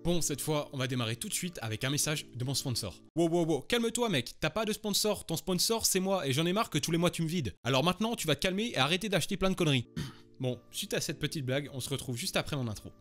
Bon, cette fois, on va démarrer tout de suite avec un message de mon sponsor. Wow, calme-toi mec, t'as pas de sponsor, ton sponsor c'est moi et j'en ai marre que tous les mois tu me vides. Alors maintenant, tu vas te calmer et arrêter d'acheter plein de conneries. Bon, suite à cette petite blague, on se retrouve juste après mon intro.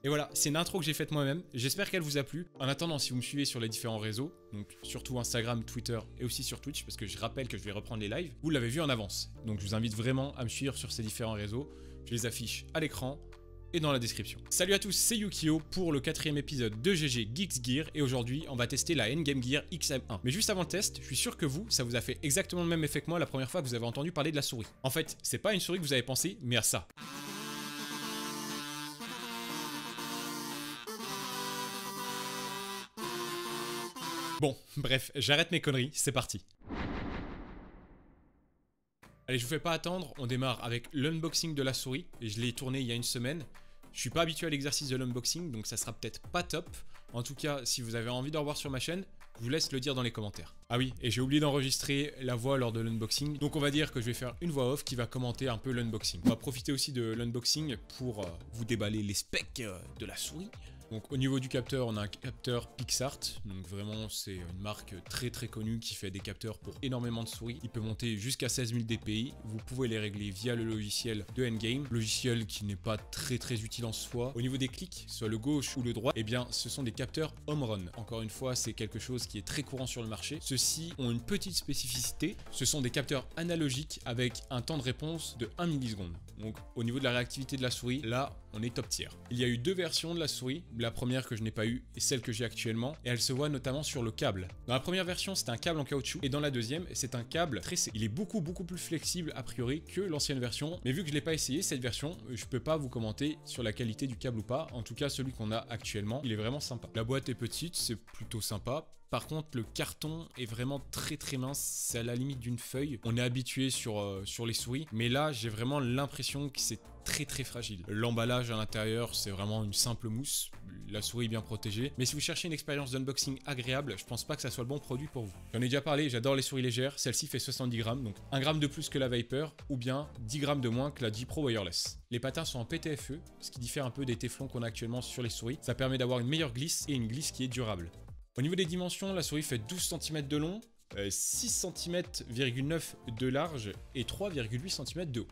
Et voilà, c'est une intro que j'ai faite moi-même, j'espère qu'elle vous a plu. En attendant, si vous me suivez sur les différents réseaux, donc surtout Instagram, Twitter et aussi sur Twitch, parce que je rappelle que je vais reprendre les lives, vous l'avez vu en avance. Donc je vous invite vraiment à me suivre sur ces différents réseaux, je les affiche à l'écran et dans la description. Salut à tous, c'est Yukio pour le 4ème épisode de GG Geeks Gear et aujourd'hui on va tester la Endgame Gear XM1. Mais juste avant le test, je suis sûr que vous, ça vous a fait exactement le même effet que moi la première fois que vous avez entendu parler de la souris. En fait, c'est pas une souris que vous avez pensé, mais à ça. Bon, bref, j'arrête mes conneries, c'est parti. Allez, je vous fais pas attendre, on démarre avec l'unboxing de la souris. Et je l'ai tourné il y a une semaine. Je suis pas habitué à l'exercice de l'unboxing, donc ça sera peut-être pas top. En tout cas, si vous avez envie d'en revoir sur ma chaîne, je vous laisse le dire dans les commentaires. Ah oui, et j'ai oublié d'enregistrer la voix lors de l'unboxing, donc on va dire que je vais faire une voix off qui va commenter un peu l'unboxing. On va profiter aussi de l'unboxing pour vous déballer les specs de la souris. Donc au niveau du capteur, on a un capteur PixArt, donc vraiment c'est une marque très connue qui fait des capteurs pour énormément de souris. Il peut monter jusqu'à 16 000 dpi, vous pouvez les régler via le logiciel de Endgame, logiciel qui n'est pas très utile en soi. Au niveau des clics, soit le gauche ou le droit, eh bien ce sont des capteurs home run. Encore une fois, c'est quelque chose qui est très courant sur le marché. Ceux-ci ont une petite spécificité, ce sont des capteurs analogiques avec un temps de réponse de 1 milliseconde. Donc au niveau de la réactivité de la souris, là on est top tier. Il y a eu deux versions de la souris, la première que je n'ai pas eue et celle que j'ai actuellement, et elle se voit notamment sur le câble. Dans la première version, c'est un câble en caoutchouc, et dans la deuxième, c'est un câble tressé. Il est beaucoup plus flexible a priori que l'ancienne version, mais vu que je l'ai pas essayé cette version, je peux pas vous commenter sur la qualité du câble ou pas. En tout cas, celui qu'on a actuellement, il est vraiment sympa. La boîte est petite, c'est plutôt sympa. Par contre, le carton est vraiment très mince, c'est à la limite d'une feuille. On est habitué sur les souris, mais là, j'ai vraiment l'impression que c'est très fragile. L'emballage à l'intérieur, c'est vraiment une simple mousse. La souris est bien protégée. Mais si vous cherchez une expérience d'unboxing agréable, je pense pas que ça soit le bon produit pour vous. J'en ai déjà parlé, j'adore les souris légères. Celle-ci fait 70 grammes, donc 1 gramme de plus que la Viper, ou bien 10 grammes de moins que la G Pro Wireless. Les patins sont en PTFE, ce qui diffère un peu des téflons qu'on a actuellement sur les souris. Ça permet d'avoir une meilleure glisse et une glisse qui est durable. Au niveau des dimensions, la souris fait 12 cm de long, 6 cm,9 de large et 3,8 cm de haut.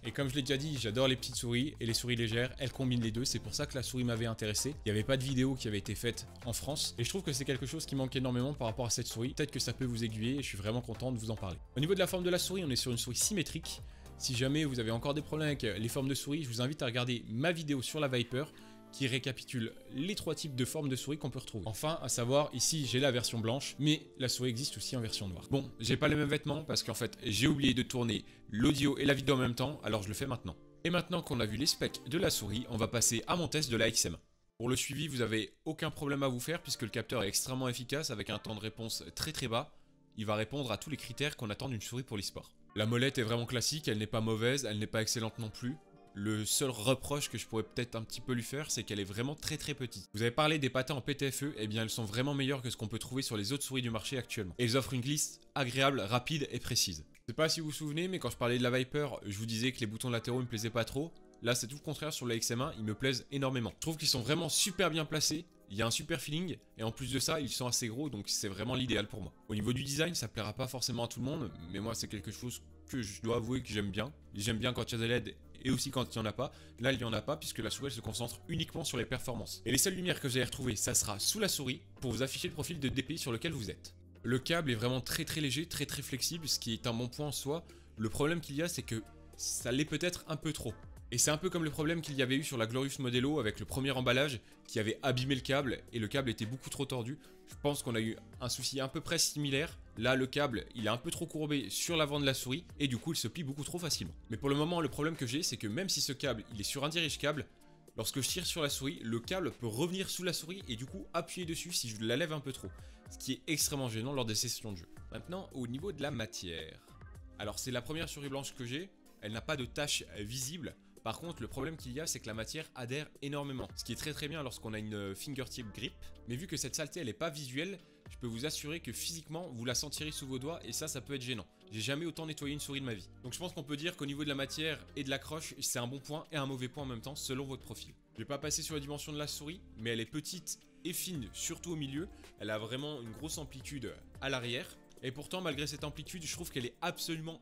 Et comme je l'ai déjà dit, j'adore les petites souris et les souris légères, elles combinent les deux, c'est pour ça que la souris m'avait intéressé. Il n'y avait pas de vidéo qui avait été faite en France, et je trouve que c'est quelque chose qui manque énormément par rapport à cette souris. Peut-être que ça peut vous aiguiller, et je suis vraiment content de vous en parler. Au niveau de la forme de la souris, on est sur une souris symétrique. Si jamais vous avez encore des problèmes avec les formes de souris, je vous invite à regarder ma vidéo sur la Viper, qui récapitule les 3 types de formes de souris qu'on peut retrouver. Enfin, à savoir, ici j'ai la version blanche, mais la souris existe aussi en version noire. Bon, j'ai pas les mêmes vêtements parce qu'en fait j'ai oublié de tourner l'audio et la vidéo en même temps, alors je le fais maintenant. Et maintenant qu'on a vu les specs de la souris, on va passer à mon test de la XM1. Pour le suivi, vous avez aucun problème à vous faire puisque le capteur est extrêmement efficace avec un temps de réponse très bas. Il va répondre à tous les critères qu'on attend d'une souris pour l'e-sport. La molette est vraiment classique, elle n'est pas mauvaise, elle n'est pas excellente non plus. Le seul reproche que je pourrais peut-être un petit peu lui faire, c'est qu'elle est vraiment très petite. Vous avez parlé des patins en PTFE, eh bien elles sont vraiment meilleures que ce qu'on peut trouver sur les autres souris du marché actuellement. Et elles offrent une glisse agréable, rapide et précise. Je sais pas si vous vous souvenez, mais quand je parlais de la Viper, je vous disais que les boutons latéraux me plaisaient pas trop. Là, c'est tout le contraire sur la XM1, ils me plaisent énormément. Je trouve qu'ils sont vraiment super bien placés, il y a un super feeling, et en plus de ça, ils sont assez gros, donc c'est vraiment l'idéal pour moi. Au niveau du design, ça plaira pas forcément à tout le monde, mais moi c'est quelque chose que je dois avouer que j'aime bien. J'aime bien quand il y a des LED et aussi quand il n'y en a pas. Là, il n'y en a pas puisque la souris elle se concentre uniquement sur les performances. Et les seules lumières que vous allez retrouver, ça sera sous la souris pour vous afficher le profil de DPI sur lequel vous êtes. Le câble est vraiment très léger, très flexible, ce qui est un bon point en soi. Le problème qu'il y a, c'est que ça l'est peut-être un peu trop. Et c'est un peu comme le problème qu'il y avait eu sur la Glorious Modelo avec le premier emballage qui avait abîmé le câble et le câble était beaucoup trop tordu. Je pense qu'on a eu un souci à peu près similaire. Là, le câble, il est un peu trop courbé sur l'avant de la souris et du coup, il se plie beaucoup trop facilement. Mais pour le moment, le problème que j'ai, c'est que même si ce câble, il est sur un dirige câble, lorsque je tire sur la souris, le câble peut revenir sous la souris et du coup appuyer dessus si je la lève un peu trop. Ce qui est extrêmement gênant lors des sessions de jeu. Maintenant, au niveau de la matière. Alors, c'est la première souris blanche que j'ai. Elle n'a pas de tache visible. Par contre, le problème qu'il y a, c'est que la matière adhère énormément. Ce qui est très bien lorsqu'on a une fingertip grip. Mais vu que cette saleté, elle n'est pas visuelle, je peux vous assurer que physiquement, vous la sentirez sous vos doigts et ça peut être gênant. J'ai jamais autant nettoyé une souris de ma vie. Donc je pense qu'on peut dire qu'au niveau de la matière et de l'accroche, c'est un bon point et un mauvais point en même temps selon votre profil. Je vais pas passer sur la dimension de la souris, mais elle est petite et fine, surtout au milieu. Elle a vraiment une grosse amplitude à l'arrière. Et pourtant, malgré cette amplitude, je trouve qu'elle est absolument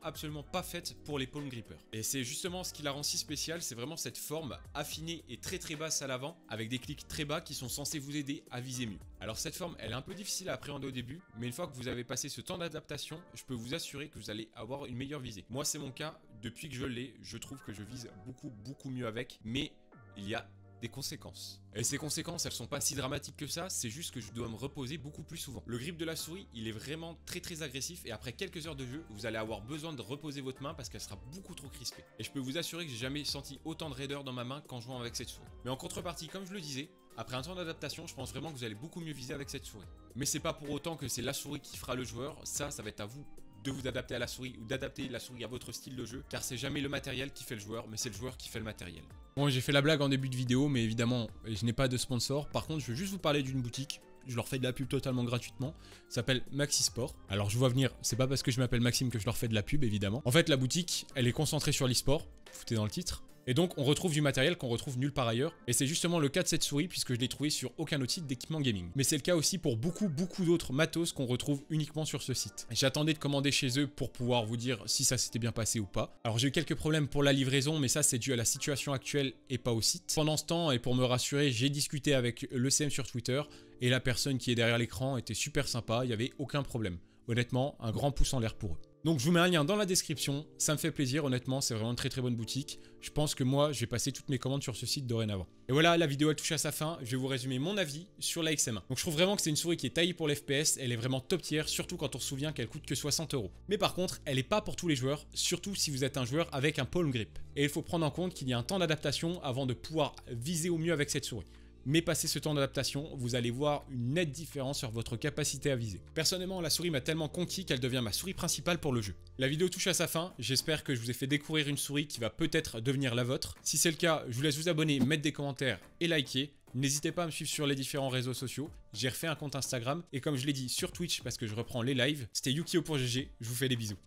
pas faite pour les palm grippers. Et c'est justement ce qui la rend si spéciale, c'est vraiment cette forme affinée et très basse à l'avant, avec des clics très bas qui sont censés vous aider à viser mieux. Alors cette forme, elle est un peu difficile à appréhender au début, mais une fois que vous avez passé ce temps d'adaptation, je peux vous assurer que vous allez avoir une meilleure visée. Moi, c'est mon cas, depuis que je l'ai, je trouve que je vise beaucoup mieux avec, mais il y a des conséquences. Et ces conséquences, elles sont pas si dramatiques que ça, c'est juste que je dois me reposer beaucoup plus souvent. Le grip de la souris, il est vraiment très agressif et après quelques heures de jeu, vous allez avoir besoin de reposer votre main parce qu'elle sera beaucoup trop crispée. Et je peux vous assurer que j'ai jamais senti autant de raideur dans ma main qu'en jouant avec cette souris. Mais en contrepartie, comme je le disais, après un temps d'adaptation, je pense vraiment que vous allez beaucoup mieux viser avec cette souris. Mais c'est pas pour autant que c'est la souris qui fera le joueur, ça va être à vous de vous adapter à la souris ou d'adapter la souris à votre style de jeu, car c'est jamais le matériel qui fait le joueur, mais c'est le joueur qui fait le matériel. Bon, j'ai fait la blague en début de vidéo, mais évidemment, je n'ai pas de sponsor. Par contre, je veux juste vous parler d'une boutique. Je leur fais de la pub totalement gratuitement. Ça s'appelle Maxisport. Alors, je vois venir, c'est pas parce que je m'appelle Maxime que je leur fais de la pub, évidemment. En fait, la boutique, elle est concentrée sur l'e-sport. Foutez dans le titre. Et donc, on retrouve du matériel qu'on retrouve nulle part ailleurs. Et c'est justement le cas de cette souris, puisque je l'ai trouvé sur aucun autre site d'équipement gaming. Mais c'est le cas aussi pour beaucoup d'autres matos qu'on retrouve uniquement sur ce site. J'attendais de commander chez eux pour pouvoir vous dire si ça s'était bien passé ou pas. Alors, j'ai eu quelques problèmes pour la livraison, mais ça, c'est dû à la situation actuelle et pas au site. Pendant ce temps, et pour me rassurer, j'ai discuté avec le CM sur Twitter, et la personne qui est derrière l'écran était super sympa, il n'y avait aucun problème. Honnêtement, un grand pouce en l'air pour eux. Donc je vous mets un lien dans la description, ça me fait plaisir, honnêtement, c'est vraiment une très bonne boutique. Je pense que moi, j'ai passé toutes mes commandes sur ce site dorénavant. Et voilà, la vidéo elle touche à sa fin, je vais vous résumer mon avis sur la XM1. Donc je trouve vraiment que c'est une souris qui est taillée pour l'FPS, elle est vraiment top tier, surtout quand on se souvient qu'elle coûte que 60 €. Mais par contre, elle n'est pas pour tous les joueurs, surtout si vous êtes un joueur avec un palm grip. Et il faut prendre en compte qu'il y a un temps d'adaptation avant de pouvoir viser au mieux avec cette souris. Mais passé ce temps d'adaptation, vous allez voir une nette différence sur votre capacité à viser. Personnellement, la souris m'a tellement conquis qu'elle devient ma souris principale pour le jeu. La vidéo touche à sa fin, j'espère que je vous ai fait découvrir une souris qui va peut-être devenir la vôtre. Si c'est le cas, je vous laisse vous abonner, mettre des commentaires et liker. N'hésitez pas à me suivre sur les différents réseaux sociaux, j'ai refait un compte Instagram et comme je l'ai dit sur Twitch parce que je reprends les lives, c'était Yukio pour GG, je vous fais des bisous.